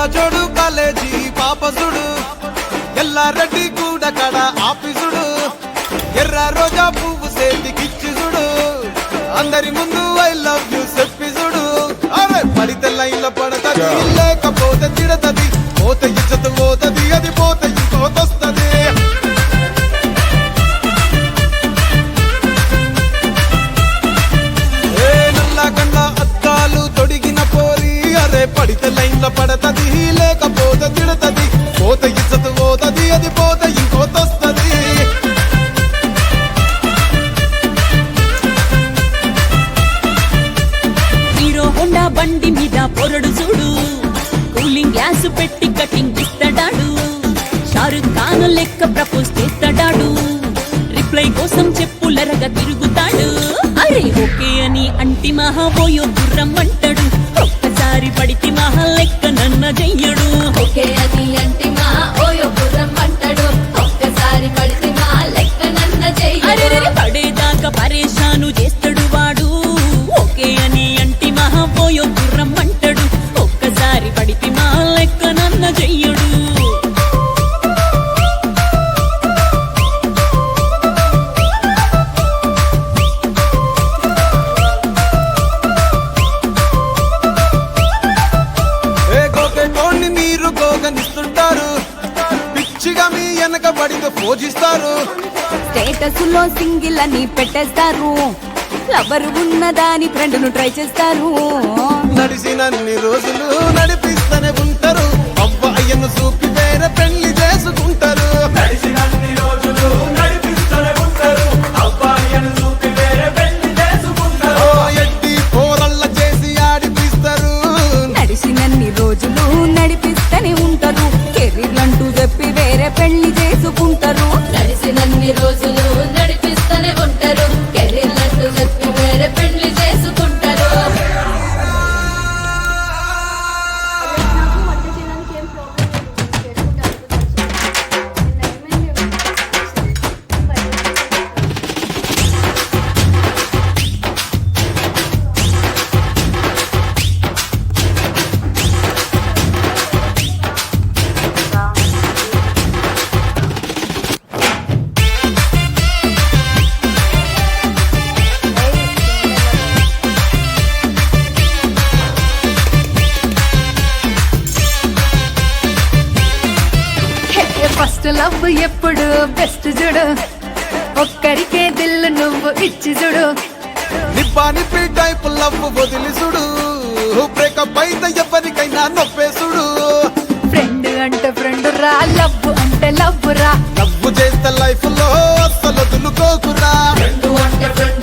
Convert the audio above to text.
జోడు కాలేజీ పాపసుడు ఎల్లారెడ్డి కూడా కడ ఆఫీసుడు ఎర్ర రోజా పువ్వు సేతికిచ్చిసుడు అందరి ముందు ఐ లవ్ యూ చెప్పిసుడు అరే పడితే లైన్ల పడతది లేకపోతే తిడతది పోతే ఇచ్చత పోతది అది పోతే ఇంకోతొస్తది పడితే లైన్ల పడతది లేకపోతే తిడతది పోత ఇచ్చత పోతది అది పోతే ఇంకోతొస్తది హీరో హోండా బండి మీద పొరడు చూడు కూలింగ్ గ్లాస్ పెట్టి కటింగ్ ఇస్తాడాడు షారుఖ్ ఖాన్ లెక్క ప్రపోజ్ చేస్తాడాడు రిప్లై కోసం చెప్పులరగా తిరుగుతాడు అరే ఓకే అని అంటి మహాబోయో గుర్రం అంటాడు ఒక్కసారి పడితే మహా లెక్క నన్న చెయ్యడు ఓకే అని అంటి మహా ఓయో గుర్రం అంటాడు ఒక్కసారి పడితే మహా లెక్క నన్న చెయ్యడు పడేదాకా పరేషాను చేస్తాడు వాడు ఓకే అని అంటి మహా ఓయో గుర్రం అంటాడు ఒక్కసారి పడితే మహా లెక్క నన్న చెయ్యడు పిచ్చిగా మీ వెనకబడితో పూజిస్తారు స్టేటస్ లో సింగిల్ అని పెట్టేస్తారు లవర్ ఉన్నదాని ఫ్రెండ్ ను ట్రై చేస్తారు నడిచినన్ని రోజులు నడిపిస్తూనే ఉంటారు అవ్వ అయ్యను చూపి వేరే పెళ్లి చేసుకుంటారు నడిచినన్ని రోజులు నడిపిస్తూనే ఉంటారు అవ్వ అయ్యను చూపి వేరే పెళ్లి చేసుకుంటారు ఎట్టి పోరళ్ళ చేసి ఆడిపిస్తారు నడిచినన్ని రోజులు నడిపిస్తూనే ఉంటారు కెరీర్ అంటూ చెప్పి వేరే పెళ్లి చేసుకుంటారు నడిచినన్ని రోజులు నడిపిస్తూనే ఉంటారు కెరీర్ అంటూ చెప్పి వేరే పెళ్లి చేసుకుంటారు ఫస్ట్ లవ్ ఎప్పుడు బెస్ట్ చూడు ఒక్కరికే దిల్లు నువ్వు ఇచ్చి చూడు నిప్పానిపి టైప్ లవ్ వదిలి చూడు బ్రేకప్ అయితే ఎవరికైనా నొప్పేసుడు ఫ్రెండ్ అంటే ఫ్రెండ్ రా లవ్ అంటే లవ్ రా లవ్ చేస్తే లైఫ్ లో అస్సలు వదులుకోకురా ఫ్రెండ్ అంటే ఫ్రెండ్